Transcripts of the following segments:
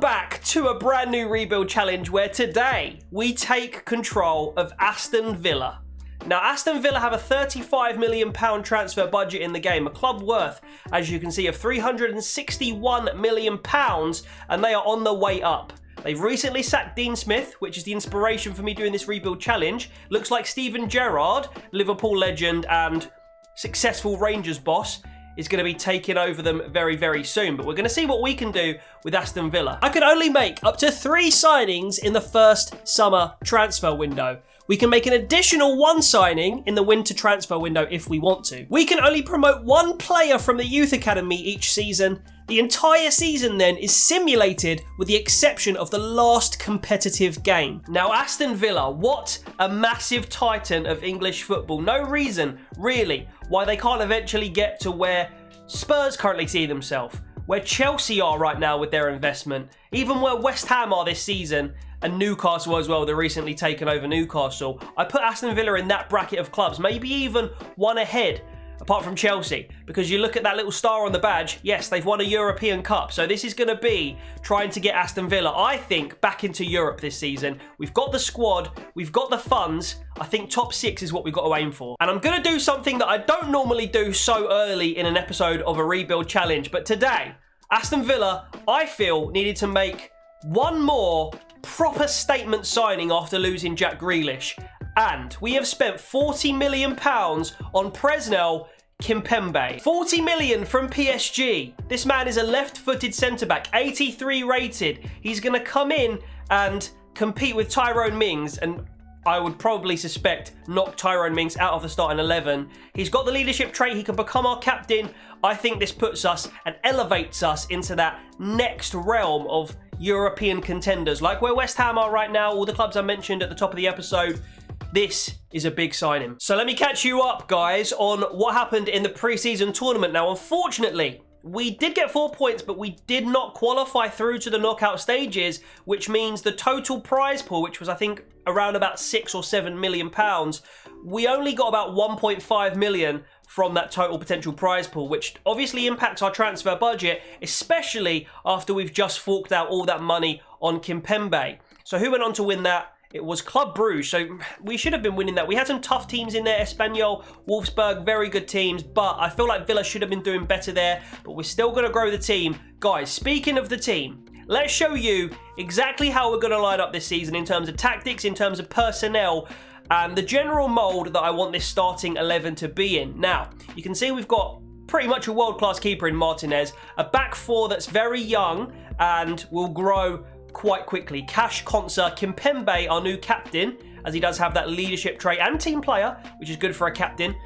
Welcome back to a brand new rebuild challenge where today we take control of Aston Villa. Now, Aston Villa have a £35 million transfer budget in the game, a club worth, as you can see, of £361 million, and they are on the way up. They've recently sacked Dean Smith, which is the inspiration for me doing this rebuild challenge. Looks like Steven Gerrard, Liverpool legend and successful Rangers boss, is going to be taking over them very, very soon. But we're going to see what we can do with Aston Villa. I can only make up to 3 signings in the first summer transfer window. We can make an additional 1 signing in the winter transfer window if we want to. We can only promote 1 player from the youth academy each season. The entire season then is simulated with the exception of the last competitive game. Now, Aston Villa, what a massive titan of English football. No reason, really, why they can't eventually get to where Spurs currently see themselves, where Chelsea are right now with their investment, even where West Ham are this season, and Newcastle as well. They're recently taken over Newcastle. I put Aston Villa in that bracket of clubs, maybe even one ahead, apart from Chelsea, because you look at that little star on the badge, yes, they've won a European Cup, so this is going to be trying to get Aston Villa, I think, back into Europe this season. We've got the squad, we've got the funds. I think top 6 is what we've got to aim for. And I'm going to do something that I don't normally do so early in an episode of a rebuild challenge, but today, Aston Villa, I feel, needed to make one more proper statement signing after losing Jack Grealish. And we have spent £40 million on Presnel Kimpembe. 40 million from PSG. This man is a left-footed centre-back, 83 rated. He's going to come in and compete with Tyrone Mings, and I would probably suspect knock Tyrone Mings out of the starting 11. He's got the leadership trait. He can become our captain. I think this puts us and elevates us into that next realm of European contenders, like where West Ham are right now, all the clubs I mentioned at the top of the episode. This is a big signing. So let me catch you up, guys, on what happened in the pre-season tournament. Now, unfortunately, we did get 4 points, but we did not qualify through to the knockout stages, which means the total prize pool, which was, I think, around about £6 or £7 million, we only got about 1.5 million from that total potential prize pool, which obviously impacts our transfer budget, especially after we've just forked out all that money on Kimpembe. So who went on to win that? It was Club Bruges, so we should have been winning that. We had some tough teams in there, Espanyol, Wolfsburg, very good teams, but I feel like Villa should have been doing better there, but we're still going to grow the team. Guys, speaking of the team, let's show you exactly how we're going to line up this season in terms of tactics, in terms of personnel, and the general mould that I want this starting 11 to be in. Now, you can see we've got pretty much a world-class keeper in Martinez, a back 4 that's very young and will grow quite quickly. Cash Konsa, Kimpembe, our new captain, as he does have that leadership trait and team player, which is good for a captain.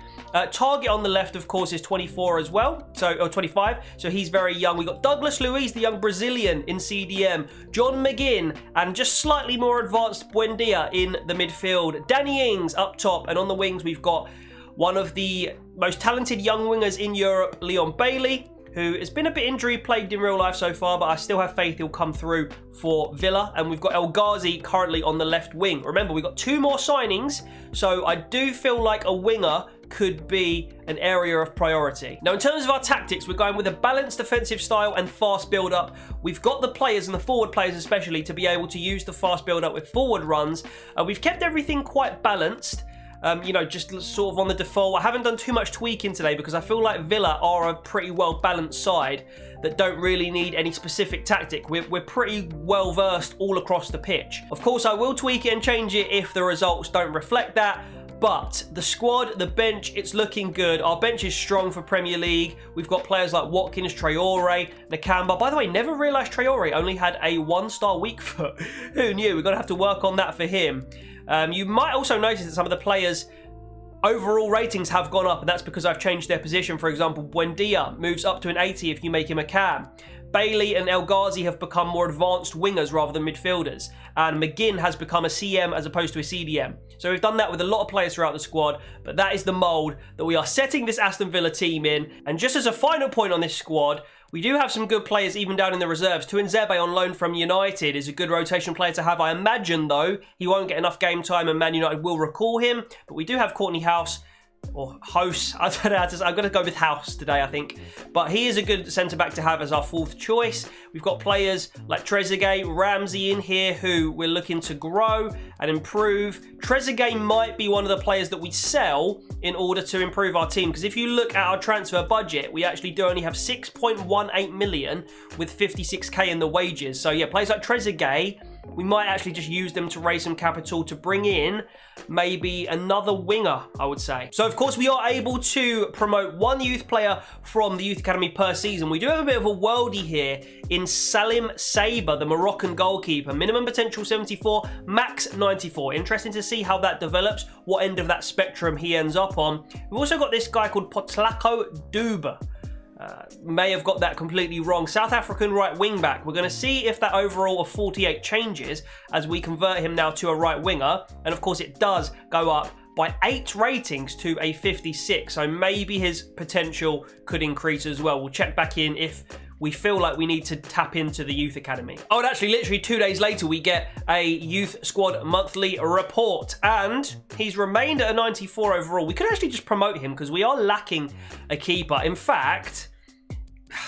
Target on the left, of course, is 24 as well, or 25, so he's very young. We've got Douglas Luiz, the young Brazilian, in CDM, John McGinn, and just slightly more advanced Buendia in the midfield. Danny Ings up top, and on the wings, we've got one of the most talented young wingers in Europe, Leon Bailey, who has been a bit injury-plagued in real life so far, but I still have faith he'll come through for Villa. And we've got El Ghazi currently on the left wing. Remember, we've got 2 more signings, so I do feel like a winger could be an area of priority. Now, in terms of our tactics, we're going with a balanced defensive style and fast build-up. We've got the players, and the forward players especially, to be able to use the fast build-up with forward runs. We've kept everything quite balanced. Just sort of on the default. I haven't done too much tweaking today because I feel like Villa are a pretty well-balanced side that don't really need any specific tactic. We're pretty well-versed all across the pitch. Of course, I will tweak it and change it if the results don't reflect that, but the squad, the bench, it's looking good. Our bench is strong for Premier League. We've got players like Watkins, Traore, Nakamba. By the way, never realised Traore only had a 1-star weak foot. Who knew? We're going to have to work on that for him. You might also notice that some of the players' overall ratings have gone up, and that's because I've changed their position. For example, Buendia moves up to an 80 if you make him a cam. Bailey and El Ghazi have become more advanced wingers rather than midfielders, and McGinn has become a CM as opposed to a CDM. So we've done that with a lot of players throughout the squad, but that is the mould that we are setting this Aston Villa team in. And just as a final point on this squad, we do have some good players even down in the reserves. Tuanzebe on loan from United is a good rotation player to have. I imagine, though, he won't get enough game time and Man United will recall him. But we do have Courtney House, or House. I don't know how to. I'm going to go with House today, I think. But he is a good centre-back to have as our fourth choice. We've got players like Trezeguet, Ramsey in here who we're looking to grow and improve. Trezeguet might be one of the players that we sell in order to improve our team, because if you look at our transfer budget, we actually do only have 6.18 million with 56k in the wages. So yeah, players like Trezeguet, we might actually just use them to raise some capital to bring in maybe another winger, I would say. So of course we are able to promote one youth player from the youth academy per season. We do have a bit of a worldie here in Salim Saber, the Moroccan goalkeeper. Minimum potential 74, max 94. Interesting to see how that develops, what end of that spectrum he ends up on. We've also got this guy called Potlako Duba. May have got that completely wrong. South African right wing back. We're going to see if that overall of 48 changes as we convert him now to a right winger. And of course it does go up by 8 ratings to a 56. So maybe his potential could increase as well. We'll check back in if we feel like we need to tap into the youth academy. Oh, and actually literally 2 days later we get a youth squad monthly report, and he's remained at a 94 overall. We could actually just promote him because we are lacking a keeper. In fact,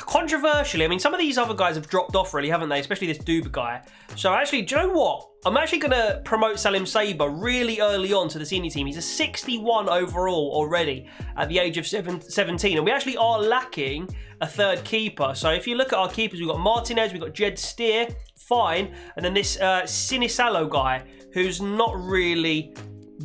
controversially, I mean, some of these other guys have dropped off really, haven't they? Especially this Duba guy. So actually, do you know what? I'm actually going to promote Salim Saber really early on to the senior team. He's a 61 overall already at the age of 17. And we actually are lacking a third keeper. So if you look at our keepers, we've got Martinez, we've got Jed Steer, fine. And then this Sinisalo guy, who's not really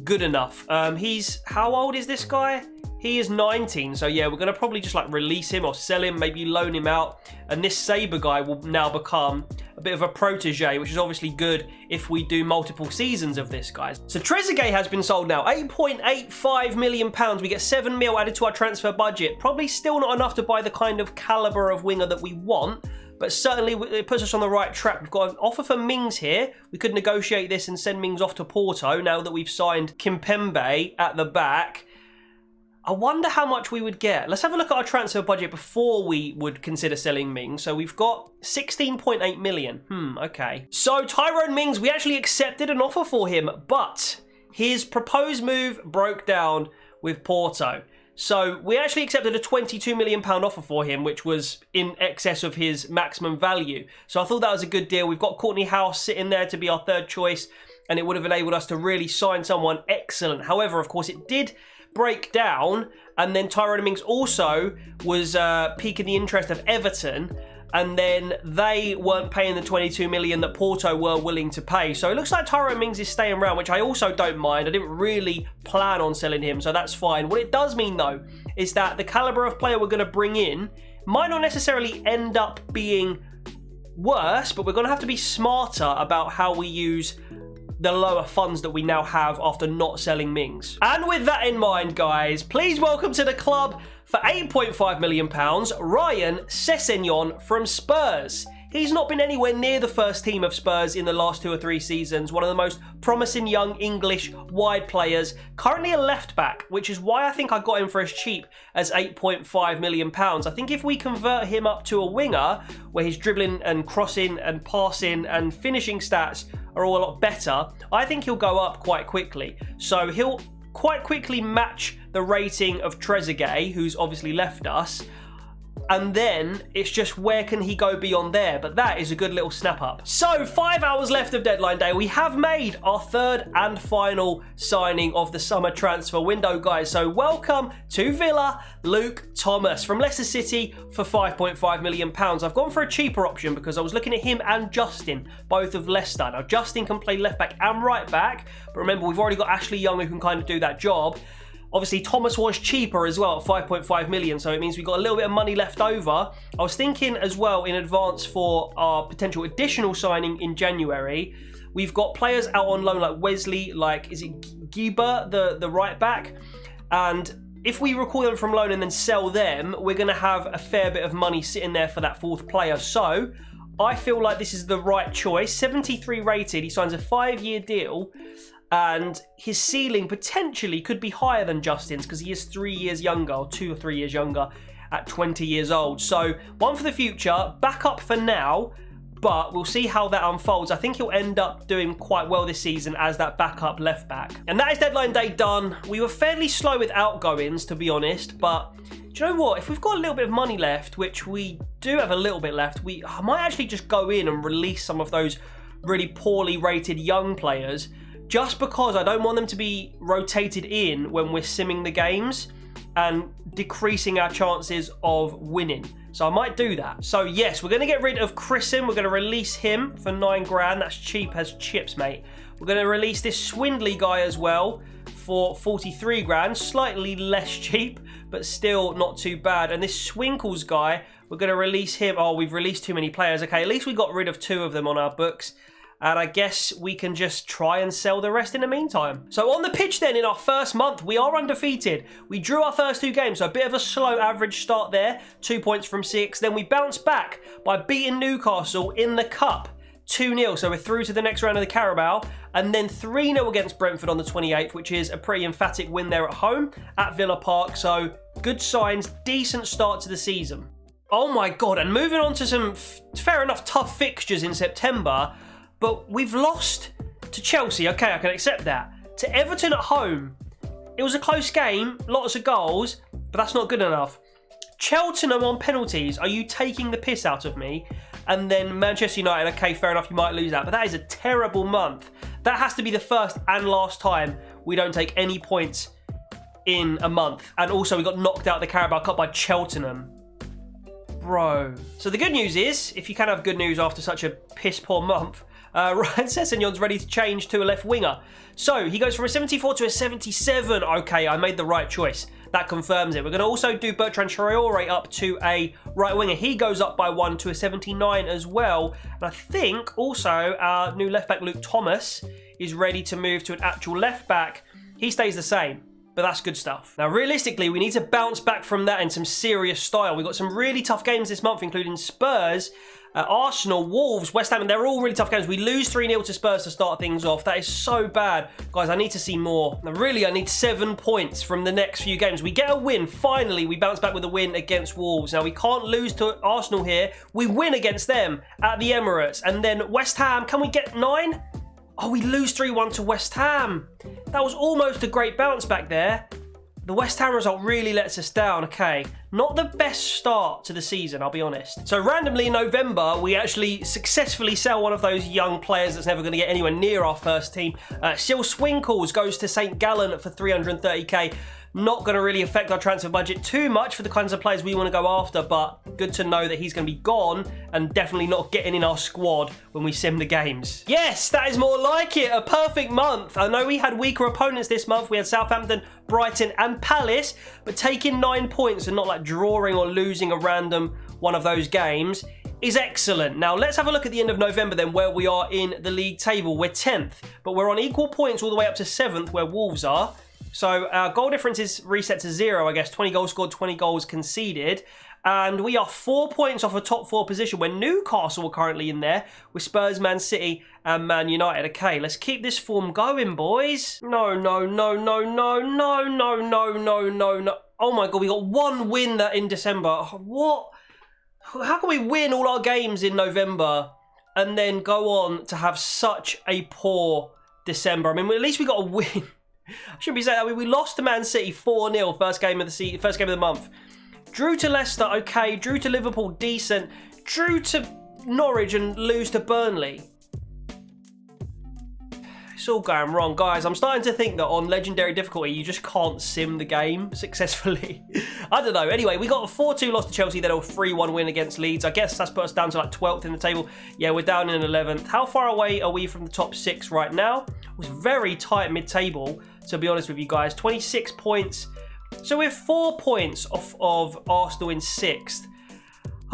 good enough. How old is this guy? He is 19, so yeah, we're going to probably just like release him or sell him, maybe loan him out. And this Saber guy will now become a bit of a protege, which is obviously good if we do multiple seasons of this, guys. So Trezeguet has been sold now, £8.85 million. We get 7 mil added to our transfer budget. Probably still not enough to buy the kind of calibre of winger that we want, but certainly it puts us on the right track. We've got an offer for Mings here. We could negotiate this and send Mings off to Porto now that we've signed Kimpembe at the back. I wonder how much we would get. Let's have a look at our transfer budget before we would consider selling Mings. So we've got 16.8 million. Okay. So Tyrone Mings, we actually accepted an offer for him, but his proposed move broke down with Porto. So we actually accepted a £22 million offer for him, which was in excess of his maximum value. So I thought that was a good deal. We've got Courtney House sitting there to be our third choice, and it would have enabled us to really sign someone excellent. However, of course, it did break down, and then Tyrone Mings also was piquing the interest of Everton, and then they weren't paying the 22 million that Porto were willing to pay. So it looks like Tyrone Mings is staying around, which I also don't mind. I didn't really plan on selling him, so that's fine. What it does mean though is that the caliber of player we're going to bring in might not necessarily end up being worse, but we're going to have to be smarter about how we use the lower funds that we now have after not selling Mings. And with that in mind, guys, please welcome to the club for £8.5 million, Ryan Sessegnon from Spurs. He's not been anywhere near the first team of Spurs in the last 2 or 3 seasons. One of the most promising young English wide players. Currently a left back, which is why I think I got him for as cheap as £8.5 million. I think if we convert him up to a winger, where his dribbling and crossing and passing and finishing stats are all a lot better, I think he'll go up quite quickly. So he'll quite quickly match the rating of Trezeguet, who's obviously left us. And then it's just where can he go beyond there? But that is a good little snap up. So 5 hours left of deadline day. We have made our third and final signing of the summer transfer window, guys. So welcome to Villa, Luke Thomas from Leicester City for £5.5 million. I've gone for a cheaper option because I was looking at him and Justin, both of Leicester. Now Justin can play left back and right back, but remember we've already got Ashley Young who can kind of do that job. Obviously, Thomas was cheaper as well at 5.5 million, so it means we've got a little bit of money left over. I was thinking as well in advance for our potential additional signing in January. We've got players out on loan like Wesley, like, is it Giba, the right back? And if we recall them from loan and then sell them, we're going to have a fair bit of money sitting there for that fourth player. So I feel like this is the right choice. 73 rated, he signs a 5-year deal. And his ceiling potentially could be higher than Justin's because he is 3 years younger, or 2 or 3 years younger at 20 years old. So one for the future, backup for now. but we'll see how that unfolds. I think he'll end up doing quite well this season as that backup left back. And that is deadline day done. We were fairly slow with outgoings, to be honest, but do you know what? If we've got a little bit of money left, which we do have a little bit left, I might actually just go in and release some of those really poorly rated young players, just because I don't want them to be rotated in when we're simming the games and decreasing our chances of winning. So I might do that. So yes, we're going to get rid of Chrisen. We're going to release him for 9 grand. That's cheap as chips, mate. We're going to release this Swindley guy as well for 43 grand. Slightly less cheap, but still not too bad. And this Swinkles guy, we're going to release him. Oh, we've released too many players. Okay, at least we got rid of 2 of them on our books. And I guess we can just try and sell the rest in the meantime. So on the pitch then, in our first month, we are undefeated. We drew our first 2 games, so a bit of a slow average start there. 2 points from 6. Then we bounced back by beating Newcastle in the Cup. 2-0, so we're through to the next round of the Carabao. And then 3-0 against Brentford on the 28th, which is a pretty emphatic win there at home at Villa Park. So good signs, decent start to the season. Oh my God, and moving on to some fair enough tough fixtures in September. But we've lost to Chelsea. Okay, I can accept that. To Everton at home. It was a close game, lots of goals, but that's not good enough. Cheltenham on penalties. Are you taking the piss out of me? And then Manchester United. Okay, fair enough, you might lose that. But that is a terrible month. That has to be the first and last time we don't take any points in a month. And also, we got knocked out of the Carabao Cup by Cheltenham. Bro. So the good news is, if you can have good news after such a piss-poor month, Ryan Sessegnon's ready to change to a left winger. So he goes from a 74 to a 77. Okay, I made the right choice. That confirms it. We're going to also do Bertrand Traoré up to a right winger. He goes up by 1 to a 79 as well. And I think also our new left back Luke Thomas is ready to move to an actual left back. He stays the same. But that's good stuff. Now, realistically, we need to bounce back from that in some serious style. We've got some really tough games this month, including Spurs, Arsenal, Wolves, West Ham, and they're all really tough games. We lose 3-0 to Spurs to start things off. That is so bad. Guys, I need to see more. Now, really, I need 7 points from the next few games. We get a win. Finally, we bounce back with a win against Wolves. Now, we can't lose to Arsenal here. We win against them at the Emirates. And then West Ham, can we get 9? Oh, we lose 3-1 to West Ham. That was almost a great bounce back there. The West Ham result really lets us down. Okay, not the best start to the season, I'll be honest. So randomly in November, we actually successfully sell one of those young players that's never going to get anywhere near our first team. Sil Swinkles goes to St. Gallen for 330k. Not going to really affect our transfer budget too much for the kinds of players we want to go after, but good to know that he's going to be gone and definitely not getting in our squad when we sim the games. Yes, that is more like it. A perfect month. I know we had weaker opponents this month. We had Southampton, Brighton and Palace, but taking 9 points and not like drawing or losing a random one of those games is excellent. Now, let's have a look at the end of November then, where we are in the league table. We're 10th, but we're on equal points all the way up to 7th, where Wolves are. So our goal difference is reset to 0, I guess. 20 goals scored, 20 goals conceded. And we are 4 points off a top 4 position where Newcastle are currently in there with Spurs, Man City and Man United. Okay, let's keep this form going, boys. No. Oh my God, we got 1 win in December. What? How can we win all our games in November and then go on to have such a poor December? I mean, at least we got a win. I shouldn't be saying that. We lost to Man City 4-0 first game of the month. Drew to Leicester, okay. Drew to Liverpool, decent. Drew to Norwich and lose to Burnley. It's all going wrong, guys. I'm starting to think that on legendary difficulty, you just can't sim the game successfully. I don't know. Anyway, we got a 4-2 loss to Chelsea, then a 3-1 win against Leeds. I guess that's put us down to like 12th in the table. Yeah, we're down in 11th. How far away are we from the top 6 right now? It was very tight mid-table, to be honest with you guys. 26 points. So we're 4 points off of Arsenal in 6th.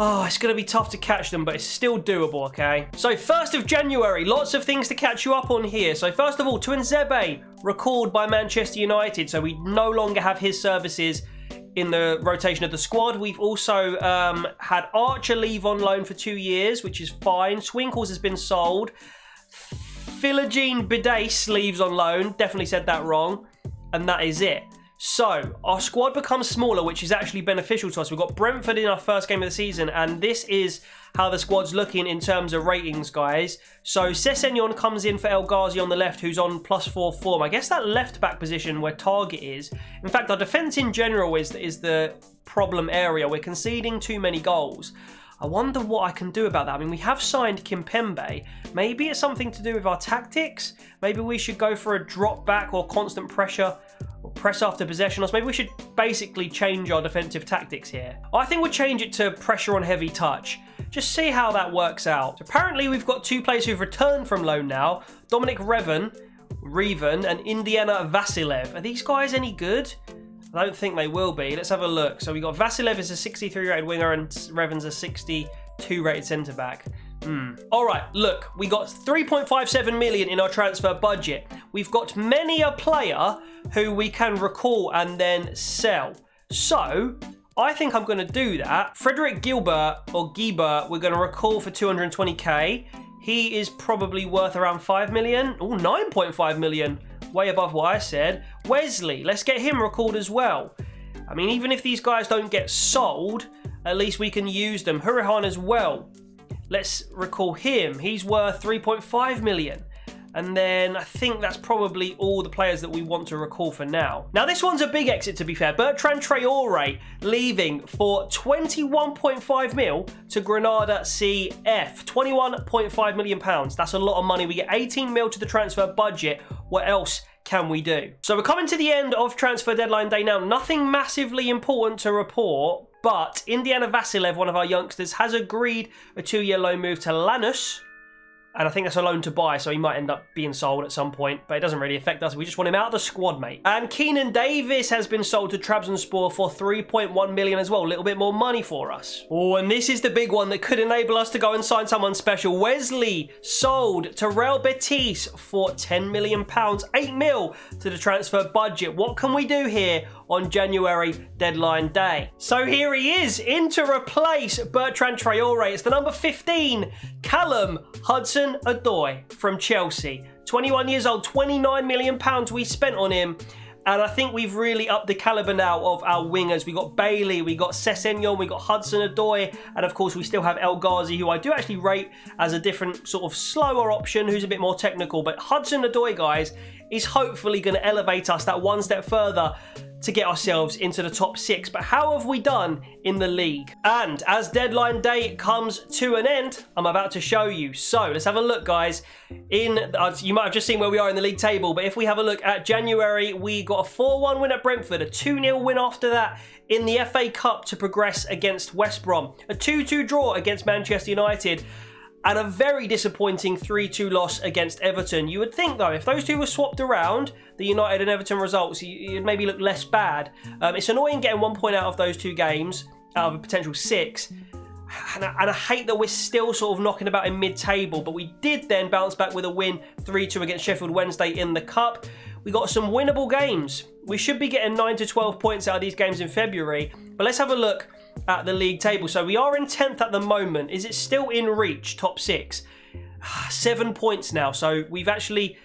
Oh, it's going to be tough to catch them, but it's still doable, okay? So 1st of January, lots of things to catch you up on here. So first of all, Tuanzebe recalled by Manchester United. So we no longer have his services in the rotation of the squad. We've also had Archer leave on loan for 2 years, which is fine. Swinkles has been sold. Philogene Bidace leaves on loan. Definitely said that wrong. And that is it. So, our squad becomes smaller, which is actually beneficial to us. We've got Brentford in our first game of the season, and this is how the squad's looking in terms of ratings, guys. So, Sessegnon comes in for El Ghazi on the left, who's on +4 form. I guess that left-back position where Target is. In fact, our defence in general is the problem area. We're conceding too many goals. I wonder what I can do about that. I mean, we have signed Kimpembe. Maybe it's something to do with our tactics. Maybe we should go for a drop back or constant pressure or press after possession. Or maybe we should basically change our defensive tactics here. I think we'll change it to pressure on heavy touch. Just see how that works out. Apparently, we've got 2 players who've returned from loan now. Dominic Revan and Indiana Vasilev. Are these guys any good? I don't think they will be. Let's have a look. So we got Vasilev is a 63 rated winger and Revan's a 62 rated centre back. All right, look, we got 3.57 million in our transfer budget. We've got many a player who we can recall and then sell. So I think I'm going to do that. Frederick Gilbert, we're going to recall for 220k. He is probably worth around 5 million. Oh, 9.5 million. Way above what I said. Wesley, let's get him recalled as well. I mean, even if these guys don't get sold, at least we can use them. Hurahan as well. Let's recall him. He's worth 3.5 million. And then I think that's probably all the players that we want to recall for now. Now, this one's a big exit, to be fair. Bertrand Traore leaving for 21.5 mil to Granada CF. 21.5 million pounds. That's a lot of money. We get 18 mil to the transfer budget. What else can we do? So we're coming to the end of transfer deadline day now. Nothing massively important to report, but Indiana Vasilev, one of our youngsters, has agreed a 2-year loan move to Lanús. And I think that's a loan to buy, so he might end up being sold at some point. But it doesn't really affect us. We just want him out of the squad, mate. And Keenan Davis has been sold to Trabzonspor for 3.1 million as well. A little bit more money for us. Oh, and this is the big one that could enable us to go and sign someone special. Wesley sold to Real Betis for £10 million. 8 mil to the transfer budget. What can we do here on January deadline day? So here he is, in to replace Bertrand Traore. It's the number 15, Callum Hudson-Odoi from Chelsea. 21 years old, £29 million we spent on him. And I think we've really upped the calibre now of our wingers. We got Bailey, we got Sessegnon, we got Hudson-Odoi, and of course we still have El Ghazi, who I do actually rate as a different sort of slower option, who's a bit more technical. But Hudson-Odoi, guys, is hopefully going to elevate us that one step further to get ourselves into the top 6. But how have we done in the league? And as deadline day comes to an end, I'm about to show you. So let's have a look, guys. You might have just seen where we are in the league table, but if we have a look at January, we got a 4-1 win at Brentford, a 2-0 win after that in the FA Cup to progress against West Brom, a 2-2 draw against Manchester United, and a very disappointing 3-2 loss against Everton. You would think, though, if those two were swapped around, the United and Everton results, you'd maybe look less bad. It's annoying getting 1 point out of those 2 games, out of a potential 6. And I hate that we're still sort of knocking about in mid-table, but we did then bounce back with a win 3-2 against Sheffield Wednesday in the Cup. We got some winnable games. We should be getting 9 to 12 points out of these games in February. But let's have a look at the league table. So we are in 10th at the moment. Is it still in reach, top 6? 7 points now. So we've actually...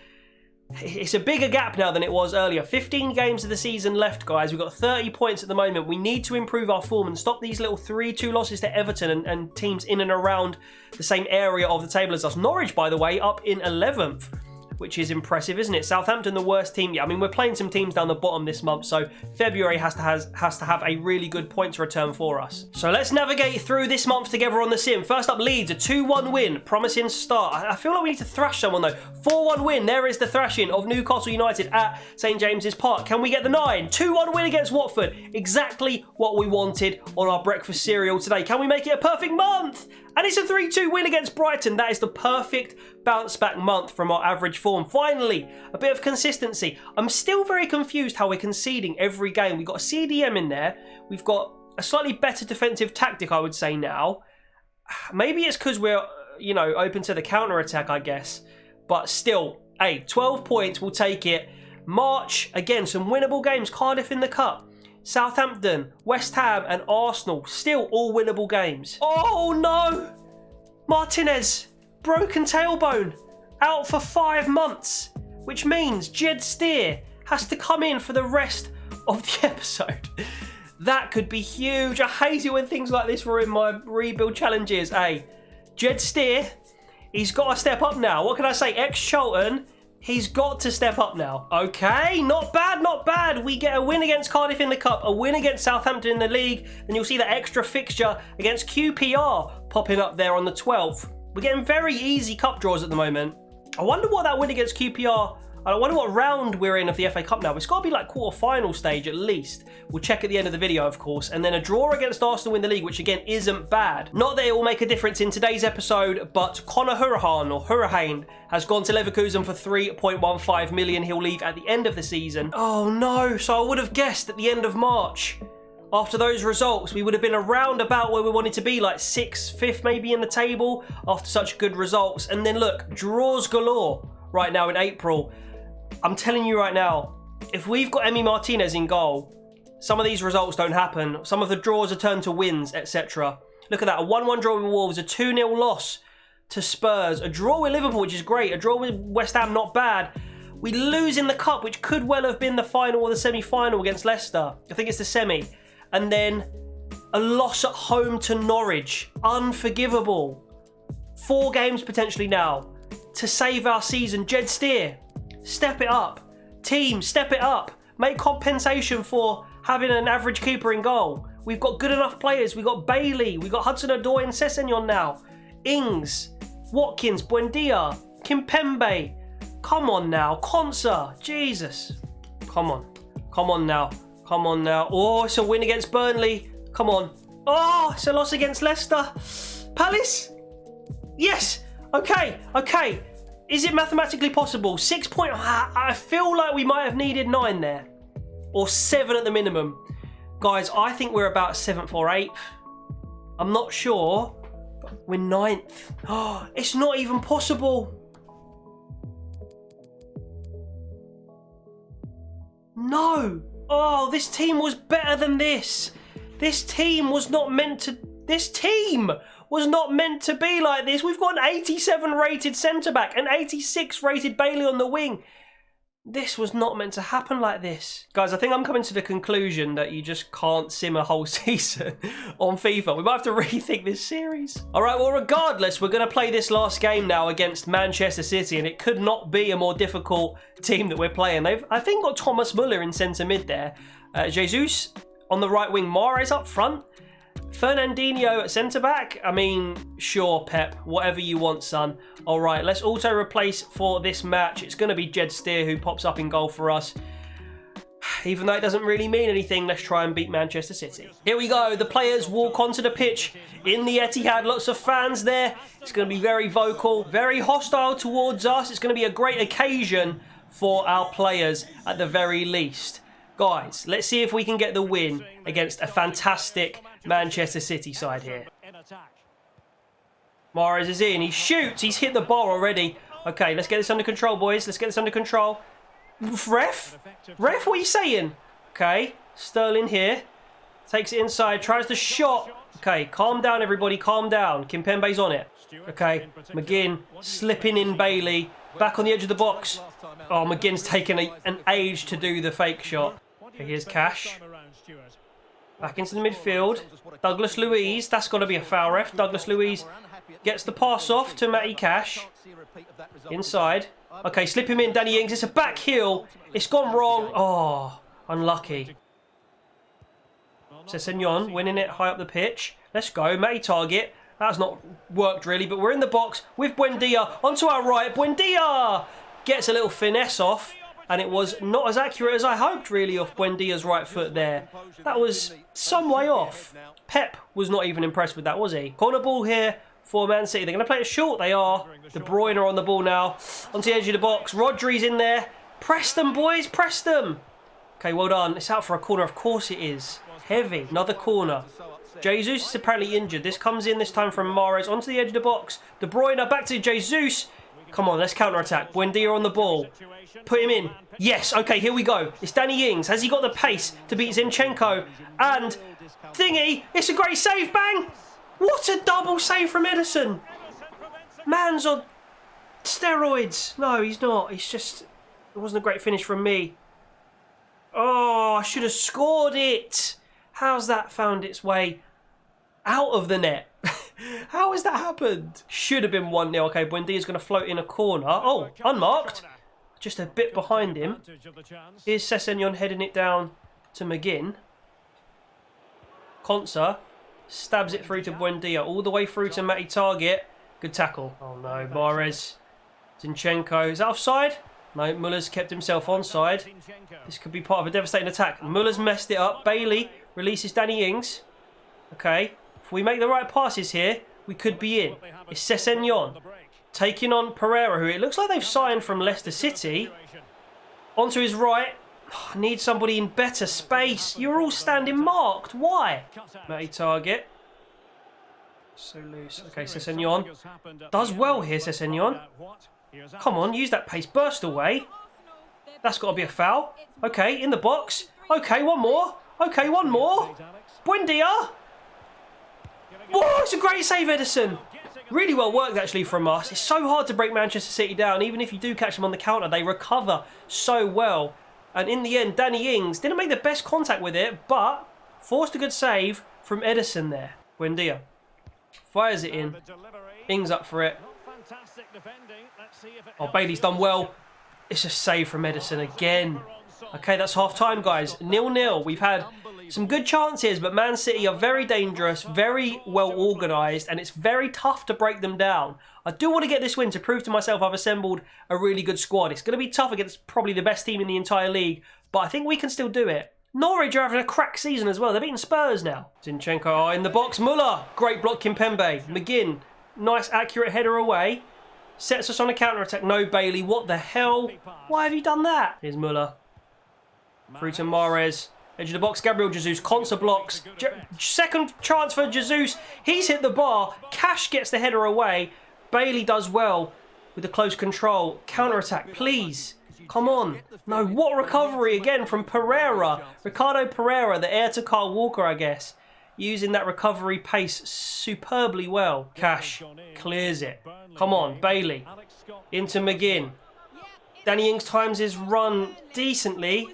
It's a bigger gap now than it was earlier. 15 games of the season left, guys. We've got 30 points at the moment. We need to improve our form and stop these little 3-2 losses to Everton and teams in and around the same area of the table as us. Norwich, by the way, up in 11th. Which is impressive, isn't it? Southampton, the worst team. Yeah, I mean, we're playing some teams down the bottom this month, so February has to have a really good points return for us. So let's navigate through this month together on the sim. First up, Leeds, a 2-1 win. Promising start. I feel like we need to thrash someone, though. 4-1 win. There is the thrashing of Newcastle United at St James's Park. Can we get the 9? 2-1 win against Watford. Exactly what we wanted on our breakfast cereal today. Can we make it a perfect month? And it's a 3-2 win against Brighton. That is the perfect bounce back month from our average form. Finally, a bit of consistency. I'm still very confused how we're conceding every game. We've got a CDM in there. We've got a slightly better defensive tactic, I would say now. Maybe it's because we're, open to the counter-attack, I guess. But still, hey, 12 points, we'll take it. March, again, some winnable games. Cardiff in the Cup. Southampton, West Ham and Arsenal, still all winnable games. Oh no! Martinez, broken tailbone, out for 5 months, which means Jed Steer has to come in for the rest of the episode. That could be huge. I hate it when things like this were in my rebuild challenges. Hey, Jed Steer, he's got to step up now. What can I say? Ex-Charlton, he's got to step up now. Okay, not bad, not bad. We get a win against Cardiff in the Cup, a win against Southampton in the league, and you'll see that extra fixture against QPR popping up there on the 12th. We're getting very easy cup draws at the moment. I wonder what that win against QPR, I wonder what round we're in of the FA Cup now. It's got to be like quarter-final stage at least. We'll check at the end of the video, of course. And then a draw against Arsenal in the league, which again isn't bad. Not that it will make a difference in today's episode, but Conor Hurahan has gone to Leverkusen for 3.15 million. He'll leave at the end of the season. Oh no, so I would have guessed at the end of March. After those results, we would have been around about where we wanted to be, like 6th, 5th maybe in the table after such good results. And then look, draws galore right now in April. I'm telling you right now, if we've got Emi Martinez in goal, some of these results don't happen. Some of the draws are turned to wins, etc. Look at that, a 1-1 draw with Wolves, a 2-0 loss to Spurs, a draw with Liverpool, which is great, a draw with West Ham, not bad. We lose in the Cup, which could well have been the final or the semi-final against Leicester. I think it's the semi. And then a loss at home to Norwich, unforgivable. 4 games potentially now to save our season. Jed Steer, step it up. Team, step it up. Make compensation for having an average keeper in goal. We've got good enough players. We've got Bailey. We've got Hudson-Odoi and Sessegnon now. Ings, Watkins, Buendia, Kimpembe. Come on now. Konsa. Jesus. Come on. Come on now. Come on now. Oh, it's a win against Burnley. Come on. Oh, it's a loss against Leicester. Palace? Yes. Okay. Okay. Is it mathematically possible? 6 point... I feel like we might have needed 9 there. Or 7 at the minimum. Guys, I think we're about 7th or 8th. I'm not sure. But we're 9th. Oh, it's not even possible. No. Oh, this team was better than this. This team was not meant to... This team was not meant to be like this. We've got an 87 rated centre-back, an 86 rated Bailey on the wing. This was not meant to happen like this. Guys, I think I'm coming to the conclusion that you just can't sim a whole season on FIFA. We might have to rethink this series. All right, well, regardless, we're going to play this last game now against Manchester City, and it could not be a more difficult team that we're playing. They've, I think, got Thomas Muller in centre mid there. Jesus on the right wing, Mahrez up front. Fernandinho at centre-back? I mean, sure, Pep. Whatever you want, son. All right, let's auto-replace for this match. It's going to be Jed Steer who pops up in goal for us. Even though it doesn't really mean anything, let's try and beat Manchester City. Here we go. The players walk onto the pitch in the Etihad. Lots of fans there. It's going to be very vocal, very hostile towards us. It's going to be a great occasion for our players at the very least. Guys, let's see if we can get the win against a fantastic Manchester City side here. Mahrez is in. He shoots. He's hit the bar already. Okay, let's get this under control, boys. Let's get this under control. Ref? Ref, what are you saying? Okay, Sterling here. Takes it inside. Tries the shot. Okay, calm down, everybody. Calm down. Kimpembe's on it. Okay, McGinn slipping in Bailey. Back on the edge of the box. Oh, McGinn's taken an age to do the fake shot. Okay, here's Cash. Back into the midfield. Douglas Luiz. That's got to be a foul, ref. Douglas Luiz gets the pass off to Matty Cash. Inside. Okay, slip him in, Danny Ings. It's a back heel. It's gone wrong. Oh, unlucky. Sessegnon winning it high up the pitch. Let's go. Matty target. That's not worked really, but we're in the box with Buendia. Onto our right. Buendia gets a little finesse off. And it was not as accurate as I hoped, really, off Buendia's right foot there. That was some way off. Pep was not even impressed with that, was he? Corner ball here for Man City. They're going to play it short. They are. De Bruyne on the ball now. Onto the edge of the box. Rodri's in there. Press them, boys. Press them. Okay, well done. It's out for a corner. Of course it is. Heavy. Another corner. Jesus is apparently injured. This comes in this time from Mahrez. Onto the edge of the box. De Bruyne back to Jesus. Come on, let's counter-attack. Buendia on the ball. Put him in. Yes, okay, here we go. It's Danny Ings. Has he got the pace to beat Zinchenko? And thingy, it's a great save, bang! What a double save from Edison. Man's on steroids. No, he's not. It's just, it wasn't a great finish from me. Oh, I should have scored it. How's that found its way out of the net? How has that happened? Should have been 1-0. Okay, Buendia's going to float in a corner. Oh, unmarked. Just a bit behind him. Here's Sessegnon heading it down to McGinn. Konsa stabs it through to Buendia. All the way through to Matty Target. Good tackle. Oh no, Mahrez. Zinchenko. Is that offside? No, Muller's kept himself onside. This could be part of a devastating attack. Muller's messed it up. Bailey releases Danny Ings. Okay. If we make the right passes here, we could be in. It's Sessegnon taking on Pereira, who it looks like they've signed from Leicester City. Onto his right. Oh, need somebody in better space. You're all standing marked. Why? Matty Target. So loose. Okay, Sessegnon does well here, Sessegnon. Come on, use that pace. Burst away. That's got to be a foul. Okay, in the box. Okay, one more. Okay, one more. Buendia. Whoa, it's a great save, Edison. Really well worked, actually, from us. It's so hard to break Manchester City down. Even if you do catch them on the counter, they recover so well. And in the end, Danny Ings didn't make the best contact with it, but forced a good save from Edison there. Buendia fires it in. Ings up for it. Oh, Bailey's done well. It's a save from Edison again. Okay, that's half-time, guys. 0-0. We've had some good chances, but Man City are very dangerous, very well organised, and it's very tough to break them down. I do want to get this win to prove to myself I've assembled a really good squad. It's going to be tough against probably the best team in the entire league, but I think we can still do it. Norwich are having a crack season as well. They're beating Spurs now. Zinchenko in the box. Muller. Great block, Kimpembe. McGinn. Nice, accurate header away. Sets us on a counter-attack. No, Bailey. What the hell? Why have you done that? Here's Muller. Through to Mahrez. Edge of the box. Gabriel Jesus. Konsa blocks. Second chance for Jesus. He's hit the bar. Cash gets the header away. Bailey does well with the close control. Counter-attack, please. Come on. No, what recovery again from Pereira. Ricardo Pereira, the heir to Kyle Walker, I guess. Using that recovery pace superbly well. Cash clears it. Come on, Bailey. Into McGinn. Danny Ings times his run decently.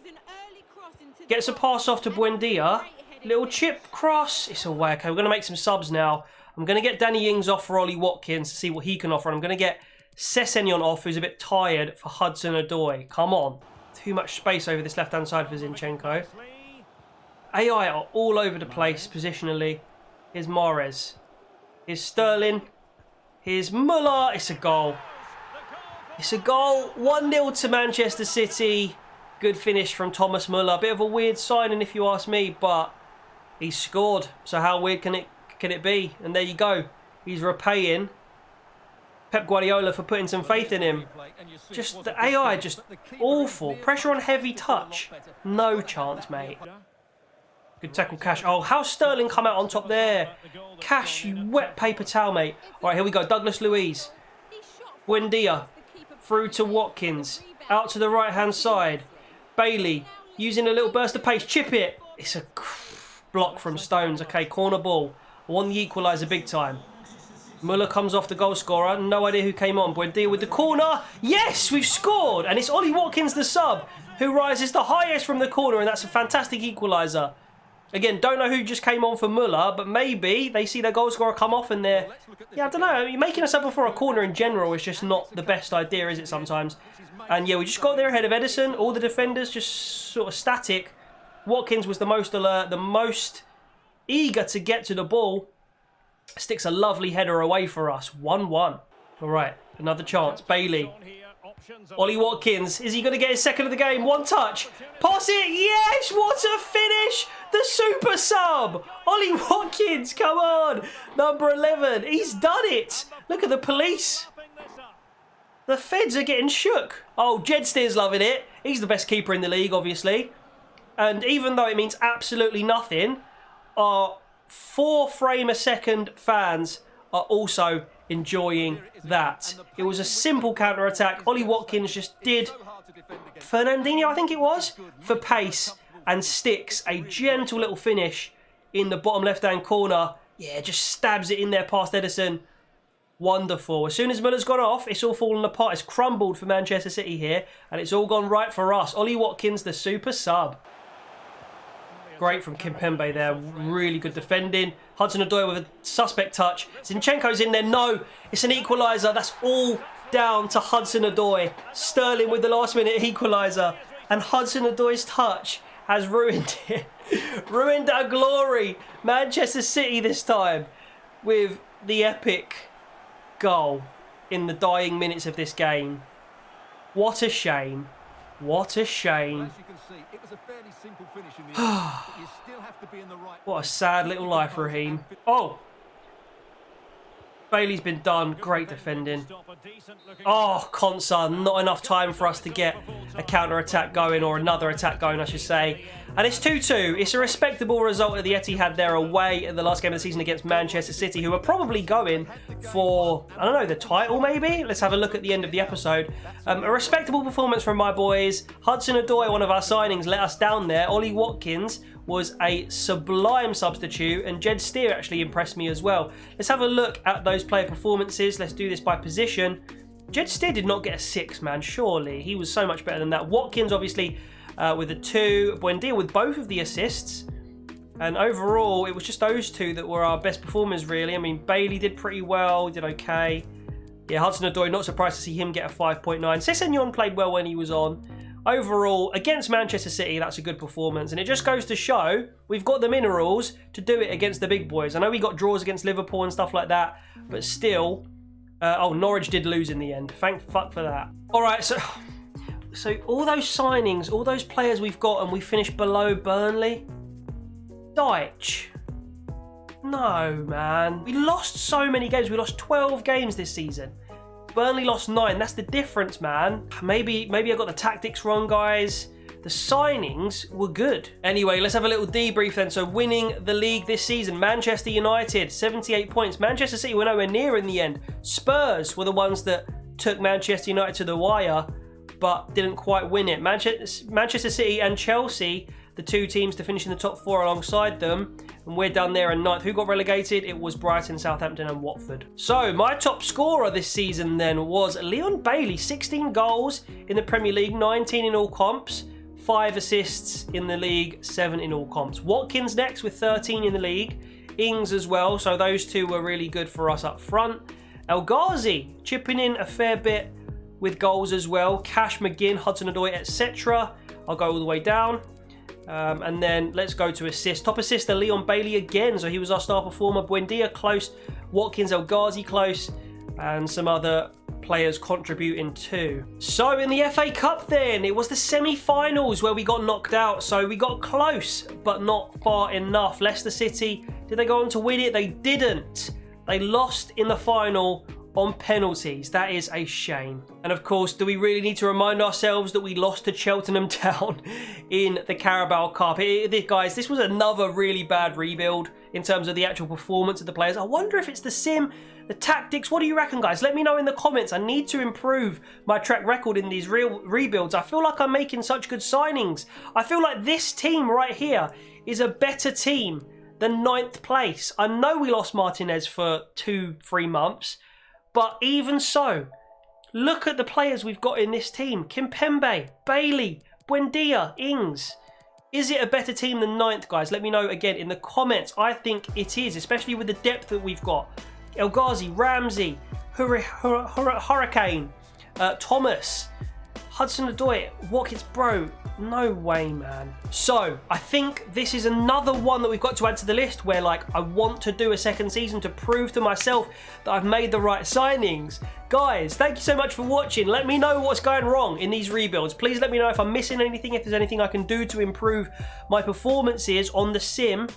Gets a pass off to Buendia. Little chip cross. It's away. Okay, we're going to make some subs now. I'm going to get Danny Ings off for Ollie Watkins to see what he can offer. I'm going to get Sessegnon off, who's a bit tired, for Hudson-Odoi. Come on. Too much space over this left-hand side for Zinchenko. AI are all over the place positionally. Here's Mahrez. Here's Sterling. Here's Muller. It's a goal. It's a goal. 1-0 to Manchester City. Good finish from Thomas Muller. Bit of a weird signing if you ask me, but he scored. So how weird can it be? And there you go. He's repaying Pep Guardiola for putting some faith in him. Just the AI, just awful. Pressure on heavy touch. No chance, mate. Good tackle, Cash. Oh, how's Sterling come out on top there? Cash, you wet paper towel, mate. All right, here we go. Douglas Luiz. Buendia. Through to Watkins. Out to the right-hand side. Bailey. Using a little burst of pace. Chip it. It's a block from Stones. Okay, corner ball. I want the equaliser big time. Muller comes off the goal scorer. No idea who came on. Buendia with the corner. Yes, we've scored. And it's Ollie Watkins, the sub, who rises the highest from the corner. And that's a fantastic equaliser. Again, don't know who just came on for Muller, but maybe they see their goal scorer come off and they're... Yeah, I don't know. You're making a sub before a corner in general is just not the best idea, is it, sometimes? And yeah, we just got there ahead of Edison. All the defenders just sort of static. Watkins was the most alert, the most eager to get to the ball. Sticks a lovely header away for us. 1-1. All right, another chance. Bailey. Ollie Watkins. Is he going to get his second of the game? One touch. Pass it. Yes, what a finish. The super sub. Ollie Watkins, come on. Number 11. He's done it. Look at the police. The feds are getting shook. Oh, Jedsteer's loving it. He's the best keeper in the league, obviously. And even though it means absolutely nothing, our 4 frame a second fans are also enjoying that. It was a simple counter-attack. Ollie Watkins just did Fernandinho, I think it was, for pace and sticks a gentle little finish in the bottom left-hand corner. Yeah, just stabs it in there past Edison. Wonderful. As soon as Miller's gone off, it's all fallen apart. It's crumbled for Manchester City here, and it's all gone right for us. Ollie Watkins, the super sub. Great from Kimpembe there. Really good defending. Hudson-Odoi with a suspect touch. Zinchenko's in there. No, it's an equaliser. That's all down to Hudson-Odoi. Sterling with the last-minute equaliser. And Hudson-Odoi's touch has ruined it. Ruined our glory. Manchester City this time with the epic goal in the dying minutes of this game. What a shame. What a shame. What a sad little life, Raheem. Oh! Bailey's been done. Great defending. Oh, Konsa. Not enough time for us to get a counter-attack going, or another attack going, I should say. And it's 2-2. It's a respectable result at the Etihad there away at the last game of the season against Manchester City, who are probably going for, I don't know, the title maybe? Let's have a look at the end of the episode. A respectable performance from my boys. Hudson-Odoi, one of our signings, let us down there. Ollie Watkins was a sublime substitute, and Jed Steer actually impressed me as well. Let's have a look at those player performances. Let's do this by position. Jed Steer did not get a 6, man, surely. He was so much better than that. Watkins, obviously, with a 2. Buendia with both of the assists. And overall, it was just those two that were our best performers, really. I mean, Bailey did pretty well, did okay. Yeah, Hudson-Odoi, not surprised to see him get a 5.9. Sessegnon played well when he was on. Overall, against Manchester City, that's a good performance. And it just goes to show we've got the minerals to do it against the big boys. I know we got draws against Liverpool and stuff like that, but still... oh, Norwich did lose in the end. Thank fuck for that. All right, so all those signings, all those players we've got, and we finished below Burnley. Dyche. No, man. We lost so many games. We lost 12 games this season. Burnley lost 9. That's the difference, man. Maybe I got the tactics wrong, guys. The signings were good. Anyway, let's have a little debrief then. So winning the league this season, Manchester United, 78 points. Manchester City were nowhere near in the end. Spurs were the ones that took Manchester United to the wire, but didn't quite win it. Manchester City and Chelsea, the two teams to finish in the top 4 alongside them, and we're down there in 9th. Who got relegated? It was Brighton, Southampton and Watford. So my top scorer this season then was Leon Bailey. 16 goals in the Premier League, 19 in all comps, 5 assists in the league, 7 in all comps. Watkins next with 13 in the league, Ings as well, so those two were really good for us up front. El Ghazi chipping in a fair bit with goals as well. Cash, McGinn, Hudson-Odoi, etc. I'll go all the way down. And then let's go to assist. Top assister, Leon Bailey again. So he was our star performer. Buendia close. Watkins, El Ghazi close. And some other players contributing too. So in the FA Cup then, it was the semi-finals where we got knocked out. So we got close, but not far enough. Leicester City, did they go on to win it? They didn't. They lost in the final on penalties. That is a shame. And of course, do we really need to remind ourselves that we lost to Cheltenham Town in the Carabao Cup? Guys, this was another really bad rebuild in terms of the actual performance of the players. I wonder if it's the sim, the tactics. What do you reckon, guys? Let me know in the comments. I need to improve my track record in these real rebuilds. I feel like I'm making such good signings. I feel like this team right here is a better team than 9th place. I know we lost Martinez for 2-3 months, but even so, look at the players we've got in this team. Kimpembe, Bailey, Buendia, Ings. Is it a better team than 9th, guys? Let me know again in the comments. I think it is, especially with the depth that we've got. El Ghazi, Ramsey, Hurricane, Thomas, Hudson-Odoi, Watkins, bro. No way, man. So, I think this is another one that we've got to add to the list where, like, I want to do a second season to prove to myself that I've made the right signings. Guys, thank you so much for watching. Let me know what's going wrong in these rebuilds. Please let me know if I'm missing anything, if there's anything I can do to improve my performances on the sim.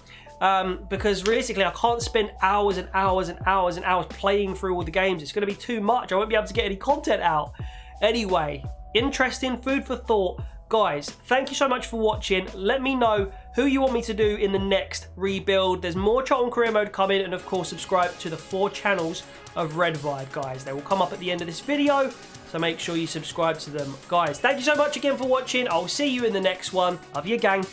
Because realistically, I can't spend hours and hours and hours and hours playing through all the games. It's going to be too much. I won't be able to get any content out. Anyway, interesting, food for thought. Guys, thank you so much for watching. Let me know who you want me to do in the next rebuild. There's more Charlton Career Mode coming, and of course, subscribe to the 4 channels of Red Vibe, guys. They will come up at the end of this video, so make sure you subscribe to them. Guys, thank you so much again for watching. I'll see you in the next one. Love you, gang.